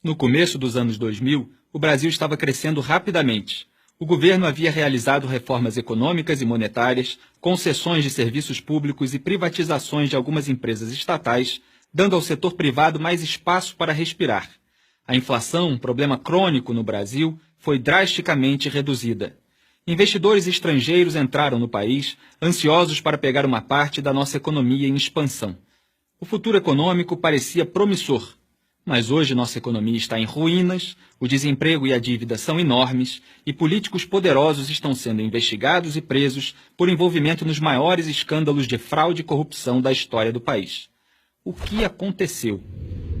No começo dos anos 2000, o Brasil estava crescendo rapidamente. O governo havia realizado reformas econômicas e monetárias, concessões de serviços públicos e privatizações de algumas empresas estatais, dando ao setor privado mais espaço para respirar. A inflação, um problema crônico no Brasil, foi drasticamente reduzida. Investidores estrangeiros entraram no país, ansiosos para pegar uma parte da nossa economia em expansão. O futuro econômico parecia promissor. Mas hoje nossa economia está em ruínas, o desemprego e a dívida são enormes e políticos poderosos estão sendo investigados e presos por envolvimento nos maiores escândalos de fraude e corrupção da história do país. O que aconteceu?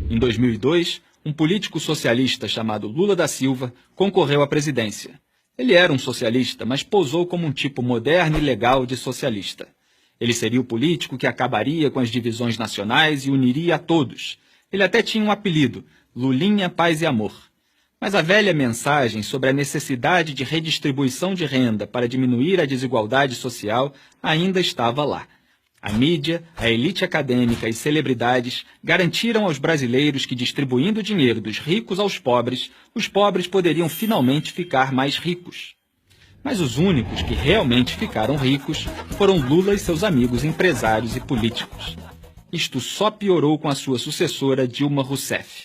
Em 2002, um político socialista chamado Lula da Silva concorreu à presidência. Ele era um socialista, mas posou como um tipo moderno e legal de socialista. Ele seria o político que acabaria com as divisões nacionais e uniria a todos. Ele até tinha um apelido, Lulinha, Paz e Amor. Mas a velha mensagem sobre a necessidade de redistribuição de renda para diminuir a desigualdade social ainda estava lá. A mídia, a elite acadêmica e celebridades garantiram aos brasileiros que, distribuindo o dinheiro dos ricos aos pobres, os pobres poderiam finalmente ficar mais ricos. Mas os únicos que realmente ficaram ricos foram Lula e seus amigos empresários e políticos. Isto só piorou com a sua sucessora Dilma Rousseff.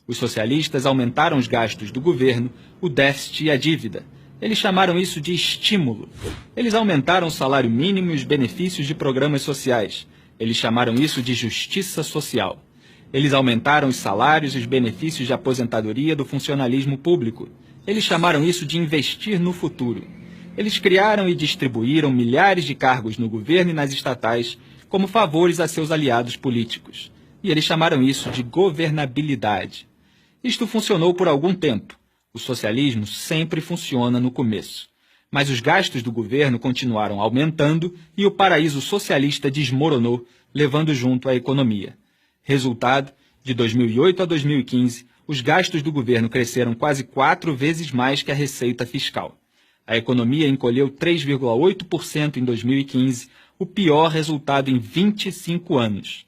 Os socialistas aumentaram os gastos do governo, o déficit e a dívida. Eles chamaram isso de estímulo. Eles aumentaram o salário mínimo e os benefícios de programas sociais. Eles chamaram isso de justiça social. Eles aumentaram os salários e os benefícios de aposentadoria do funcionalismo público. Eles chamaram isso de investir no futuro. Eles criaram e distribuíram milhares de cargos no governo e nas estatais como favores a seus aliados políticos. E eles chamaram isso de governabilidade. Isto funcionou por algum tempo. O socialismo sempre funciona no começo. Mas os gastos do governo continuaram aumentando e o paraíso socialista desmoronou, levando junto a economia. Resultado, de 2008 a 2015, os gastos do governo cresceram quase 4 vezes mais que a receita fiscal. A economia encolheu 3,8% em 2015, o pior resultado em 25 anos.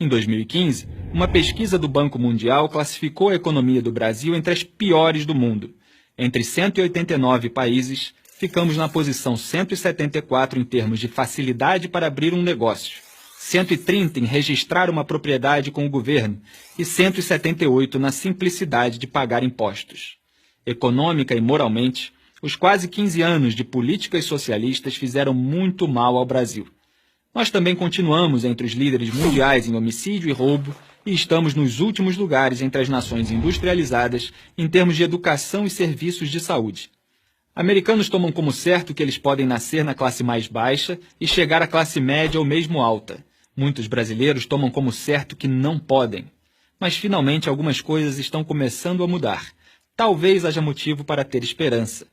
Em 2015, uma pesquisa do Banco Mundial classificou a economia do Brasil entre as piores do mundo. Entre 189 países, ficamos na posição 174 em termos de facilidade para abrir um negócio, 130 em registrar uma propriedade com o governo e 178 na simplicidade de pagar impostos. Econômica e moralmente, os quase 15 anos de políticas socialistas fizeram muito mal ao Brasil. Nós também continuamos entre os líderes mundiais em homicídio e roubo e estamos nos últimos lugares entre as nações industrializadas em termos de educação e serviços de saúde. Americanos tomam como certo que eles podem nascer na classe mais baixa e chegar à classe média ou mesmo alta. Muitos brasileiros tomam como certo que não podem. Mas finalmente algumas coisas estão começando a mudar. Talvez haja motivo para ter esperança.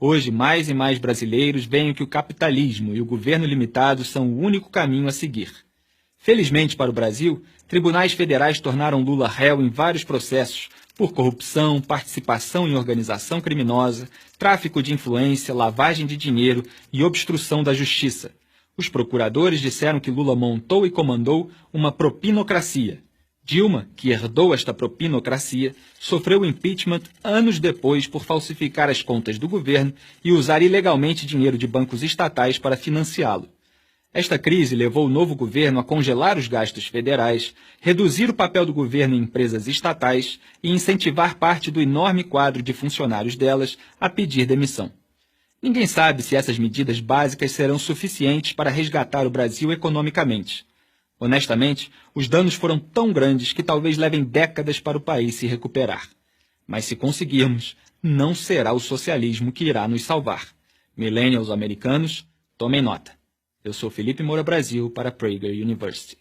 Hoje, mais e mais brasileiros veem que o capitalismo e o governo limitado são o único caminho a seguir. Felizmente para o Brasil, tribunais federais tornaram Lula réu em vários processos por corrupção, participação em organização criminosa, tráfico de influência, lavagem de dinheiro e obstrução da justiça. Os procuradores disseram que Lula montou e comandou uma propinocracia. Dilma, que herdou esta propinocracia, sofreu impeachment anos depois por falsificar as contas do governo e usar ilegalmente dinheiro de bancos estatais para financiá-lo. Esta crise levou o novo governo a congelar os gastos federais, reduzir o papel do governo em empresas estatais e incentivar parte do enorme quadro de funcionários delas a pedir demissão. Ninguém sabe se essas medidas básicas serão suficientes para resgatar o Brasil economicamente. Honestamente, os danos foram tão grandes que talvez levem décadas para o país se recuperar. Mas se conseguirmos, não será o socialismo que irá nos salvar. Millennials americanos, tomem nota. Eu sou Felipe Moura Brasil para Prager University.